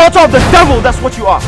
daughter of the devil, that's what you are.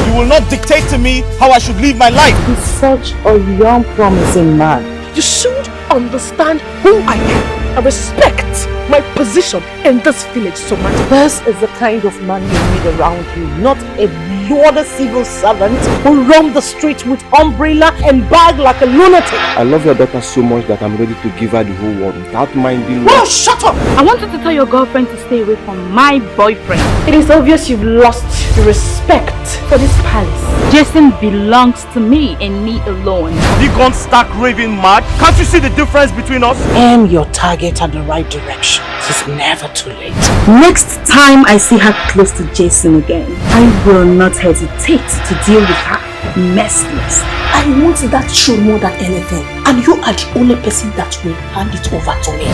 You will not dictate to me how I should live my life. He's such a young, promising man. You should understand who I am and respect my position in this village so much. This is the kind of man you need around you, not a lawless civil servant who roam the street with umbrella and bag like a lunatic. I love your daughter so much that I'm ready to give her the whole world without minding. Oh, shut up! I wanted to tell your girlfriend to stay away from my boyfriend. It is obvious you've lost the respect for this palace. Jason belongs to me and me alone. Have you gone stark raving mad? Can't you see the difference between us? Aim your target at the right direction. It's never too late. Next time I see her close to Jason again, I will not hesitate to deal with her merciless. I want that truth more than anything, and you are the only person that will hand it over to me.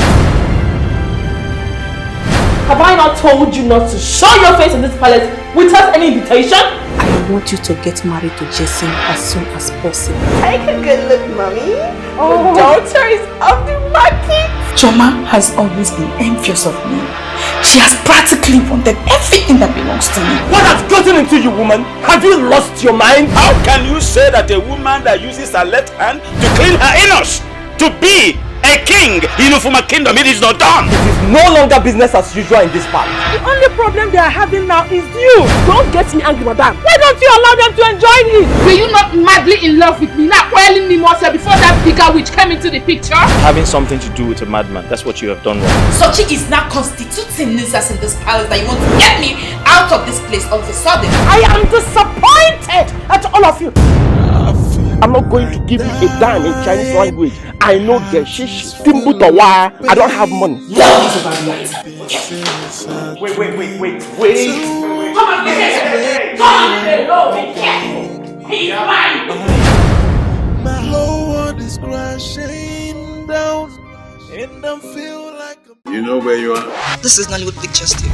Have I not told you not to show your face in this palace without any invitation? I want you to get married to Jason as soon as possible. Take a good look, mommy. Your daughter is off the market. Choma has always been envious of me. She has practically wanted everything that belongs to me. What has gotten into you, woman? Have you lost your mind? How can you say that a woman that uses her left hand to clean her anus to be a king, from a kingdom, it is not done? It is no longer business as usual in this palace. The only problem they are having now is you. Don't get me angry, madam. Why don't you allow them to enjoy it? Were you not madly in love with me, not oiling me more before that bigger witch came into the picture? Having something to do with a madman, that's what you have done wrong. Sochi is now constituting nuisance in this palace that you want to get me out of this place all of a sudden. I am disappointed at all of you. I'm not going to give you a dime in Chinese language. I know Geshish, Timbutawa. I don't have money. Wait. Come on, hello, be careful. He's mine. My whole world is crashing down, and I feel like You know where you are? This is Nollywood Pictures TV.